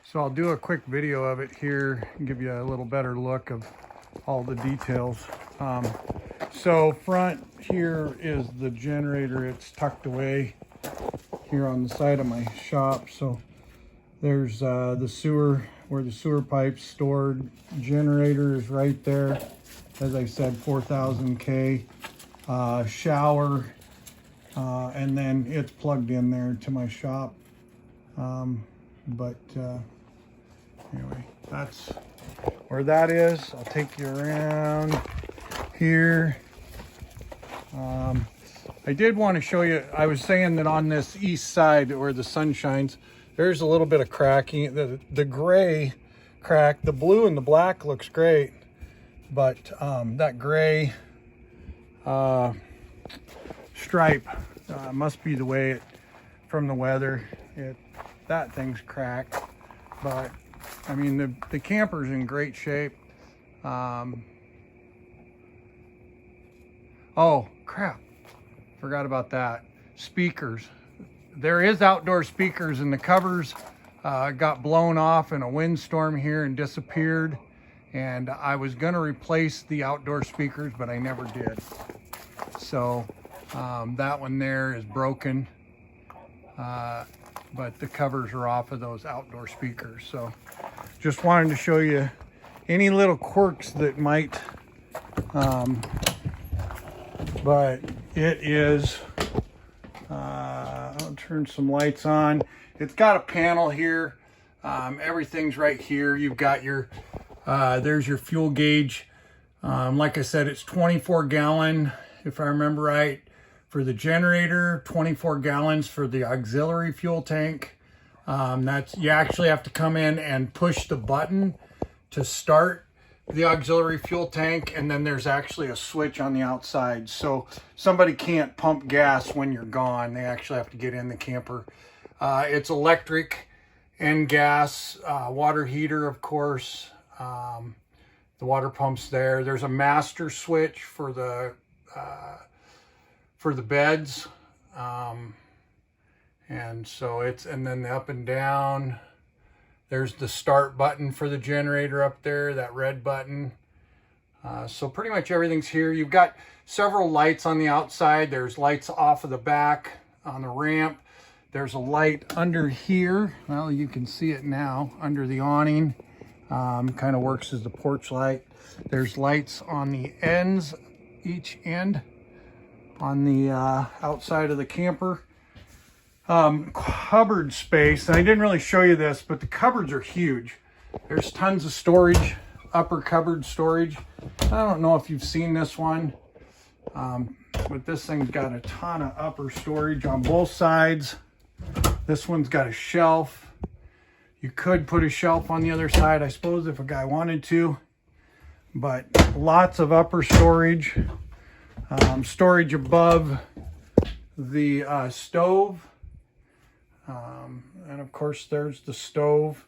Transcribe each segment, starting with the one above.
So I'll do a quick video of it here and give you a little better look of all the details. So front here is the generator. It's tucked away here on the side of my shop. So there's the sewer, where the sewer pipe's stored. Generator is right there. As I said, 4,000K. Shower, and then it's plugged in there to my shop. Anyway, that's where that is. I'll take you around here. I did want to show you, I was saying that on this east side where the sun shines, there's a little bit of cracking. The gray crack, the blue and the black looks great, but that gray stripe must be the way it, from the weather, that thing's cracked. But I mean, the camper's in great shape. Oh crap, forgot about that. Speakers, there is outdoor speakers, and the covers got blown off in a windstorm here and disappeared, and I was going to replace the outdoor speakers, but I never did. So that one there is broken, but the covers are off of those outdoor speakers. So just wanted to show you any little quirks that might, but it is, I'll turn some lights on. It's got a panel here. Everything's right here. You've got your, there's your fuel gauge. Like I said, it's 24 gallon, if I remember right, for the generator, 24 gallons for the auxiliary fuel tank. That's, you actually have to come in and push the button to start the auxiliary fuel tank, and then there's actually a switch on the outside. So somebody can't pump gas when you're gone. They actually have to get in the camper. It's electric and gas, water heater, of course. The water pump's there. There's a master switch for the beds. And so it's, and then the up and down. There's the start button for the generator up there, that red button. So pretty much everything's here. You've got several lights on the outside. There's lights off of the back on the ramp. There's a light under here. Well, you can see it now under the awning. Kind of works as the porch light. There's lights on the ends, each end on the outside of the camper. Cupboard space, and I didn't really show you this, but the cupboards are huge. There's tons of storage, upper cupboard storage. I don't know if you've seen this one, but this thing's got a ton of upper storage on both sides. This one's got a shelf. You could put a shelf on the other side, I suppose, if a guy wanted to, but lots of upper storage. Storage above the stove. And of course there's the stove.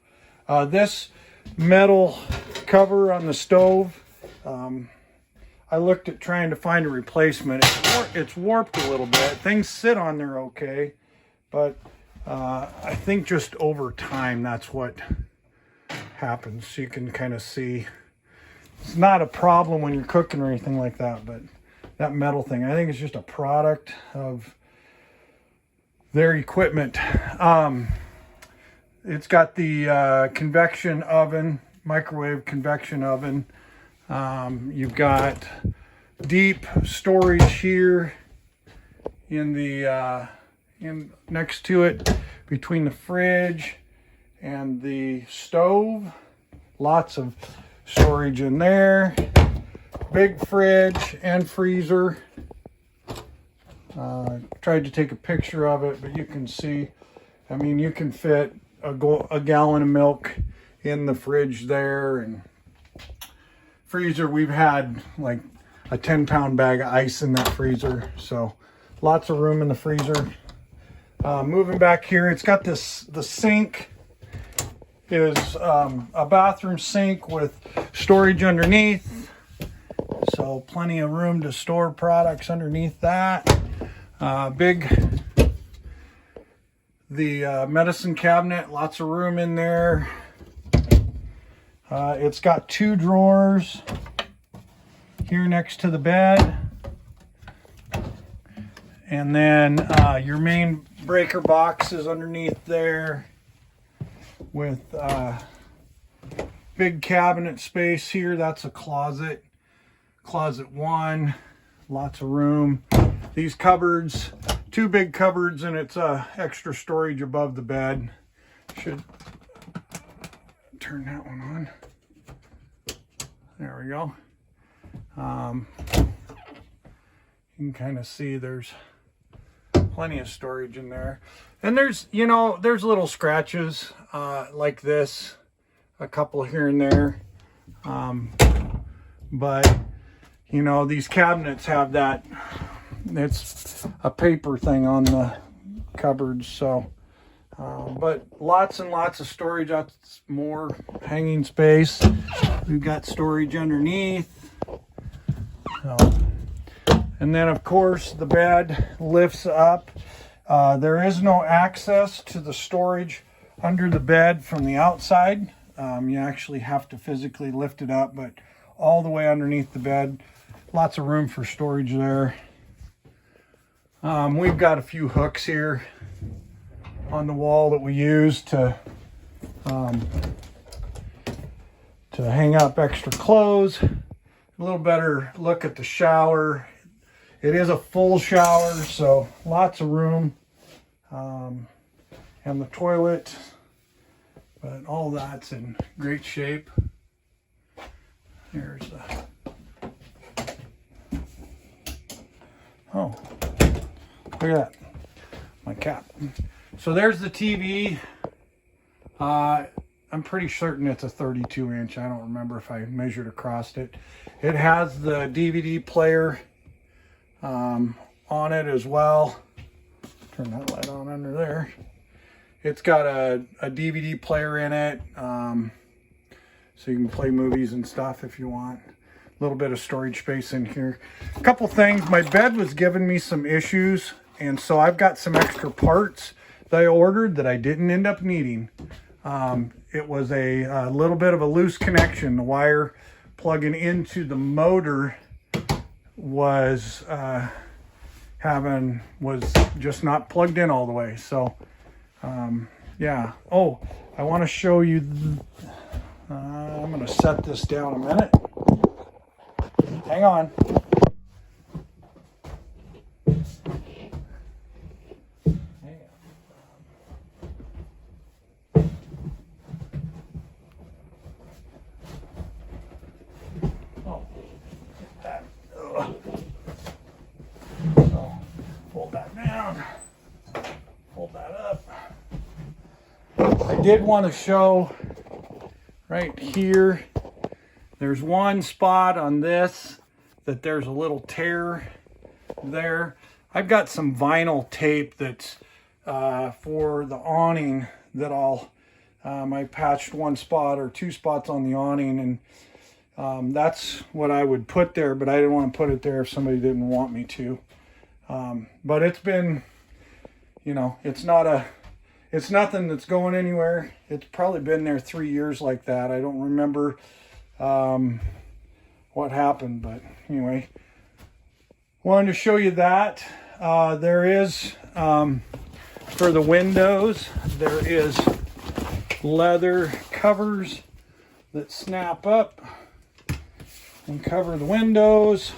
This metal cover on the stove, I looked at trying to find a replacement. It's warped a little bit. Things sit on there okay, but I think just over time that's what happens. You can kind of see it's not a problem when you're cooking or anything like that, but that metal thing, I think it's just a product of their equipment. It's got the convection oven, microwave convection oven. You've got deep storage here in the next to it, between the fridge and the stove. Lots of storage in there. Big fridge and freezer. Tried to take a picture of it, but you can see, I mean, you can fit a gallon of milk in the fridge there. And freezer, we've had like a 10-pound bag of ice in that freezer, so lots of room in the freezer. Moving back here, it's got this, the sink is a bathroom sink with storage underneath, so plenty of room to store products underneath that. the medicine cabinet, lots of room in there. It's got 2 drawers here next to the bed. And then your main breaker box is underneath there with big cabinet space here. That's a closet. Closet 1, lots of room. These cupboards, 2 big cupboards, and it's extra storage above the bed. Should turn that one on. There we go. You can kind of see there's plenty of storage in there. And there's, you know, there's little scratches like this, a couple here and there. But, you know, these cabinets have that, it's a paper thing on the cupboards. So, but lots and lots of storage. That's more hanging space. We've got storage underneath. So, and then of course the bed lifts up. There is no access to the storage under the bed from the outside. You actually have to physically lift it up, but all the way underneath the bed, lots of room for storage there. We've got a few hooks here on the wall that we use to hang up extra clothes. A little better look at the shower. It is a full shower, so lots of room. And the toilet, but all that's in great shape. Here's the, oh, look at that, my cat. So there's the TV. I'm pretty certain it's a 32 inch. I don't remember if I measured across it. It has the DVD player on it as well. Turn that light on under there. It's got a DVD player in it, so you can play movies and stuff if you want. A little bit of storage space in here. A couple things. My bed was giving me some issues, and so I've got some extra parts that I ordered that I didn't end up needing. It was a little bit of a loose connection. The wire plugging into the motor was just not plugged in all the way. So yeah. Oh, I want to show you. I'm going to set this down a minute. Hang on. I did want to show right here, there's one spot on this that there's a little tear there. I've got some vinyl tape that's for the awning that I patched one spot or 2 spots on the awning, and that's what I would put there, but I didn't want to put it there if somebody didn't want me to. But it's been, you know, it's nothing that's going anywhere. It's probably been there 3 years like that. I don't remember what happened, but anyway, wanted to show you that. There is, for the windows, there is leather covers that snap up and cover the windows.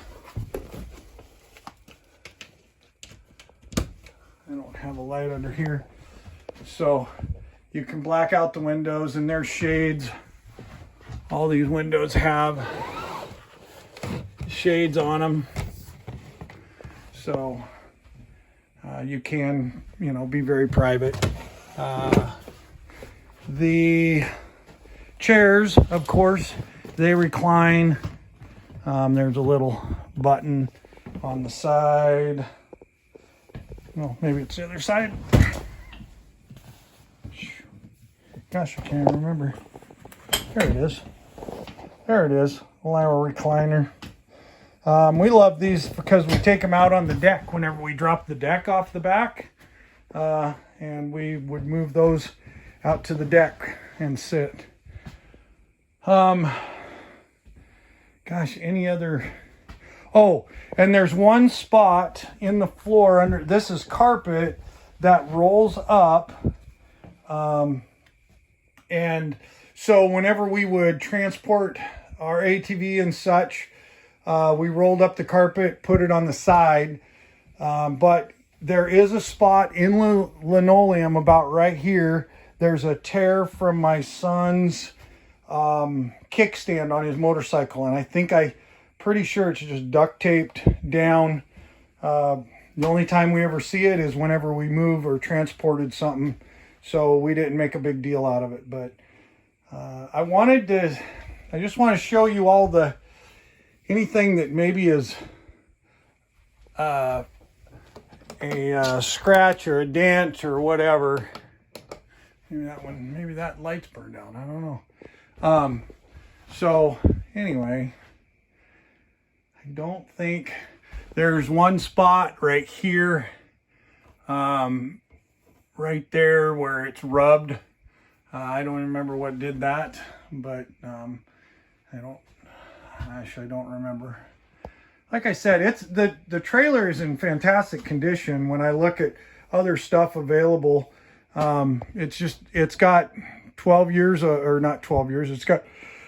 I don't have a light under here. So you can black out the windows, and there's shades. All these windows have shades on them. So you can, you know, be very private. The chairs, of course, they recline. There's a little button on the side. Well, maybe it's the other side. Gosh, I can't remember. There it is. There it is. Allow a recliner. We love these because we take them out on the deck whenever we drop the deck off the back. and we would move those out to the deck and sit. Gosh, any other? Oh, and there's one spot in the floor under, this is carpet that rolls up. And so whenever we would transport our ATV and such, we rolled up the carpet, put it on the side. But there is a spot in linoleum about right here. There's a tear from my son's kickstand on his motorcycle, and pretty sure it's just duct taped down. The only time we ever see it is whenever we move or transported something, so we didn't make a big deal out of it. But I just want to show you all anything that maybe is a scratch or a dent or whatever. Maybe that light's burned out, I don't know. So anyway, I don't think there's one spot right here, right there where it's rubbed. I don't remember what did that, but I don't remember. Like I said, it's the trailer is in fantastic condition. When I look at other stuff available, it's got 12 years, or not 12 years, it's got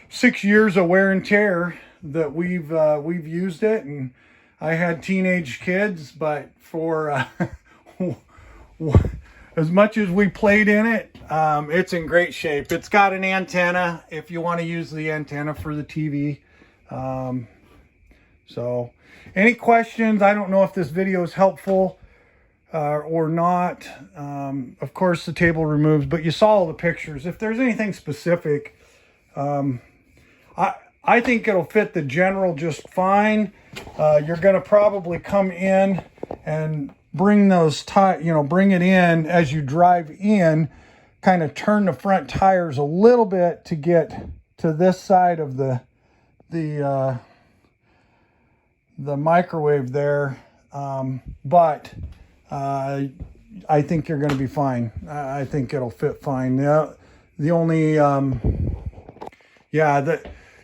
6 years of wear and tear that we've used it. And I had teenage kids, but for as much as we played in it, it's in great shape. It's got an antenna if you want to use the antenna for the TV. So any questions? I don't know if this video is helpful or not. Of course the table removes, but you saw all the pictures. If there's anything specific, I think it'll fit the general just fine. You're going to probably come in and bring bring it in as you drive in, kind of turn the front tires a little bit to get to this side of the microwave there. But I think you're going to be fine. I think it'll fit fine. The only,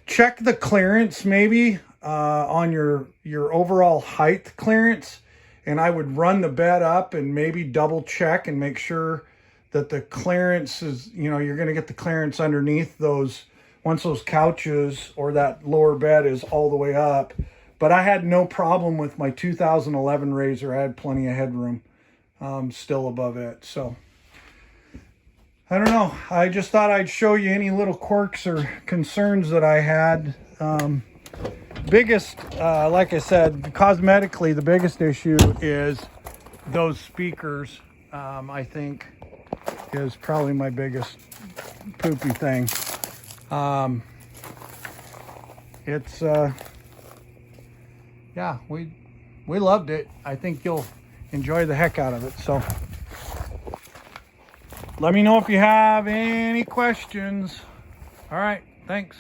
check the clearance maybe on your overall height clearance. And I would run the bed up and maybe double check and make sure that the clearance is, you're going to get the clearance underneath those, once those couches or that lower bed is all the way up. But I had no problem with my 2011 RZR. I had plenty of headroom still above it. So I don't know. I just thought I'd show you any little quirks or concerns that I had. Biggest, like I said, cosmetically, the biggest issue is those speakers. I think is probably my biggest poopy thing. It's yeah, we loved it. I think you'll enjoy the heck out of it. So let me know if you have any questions. All right, thanks.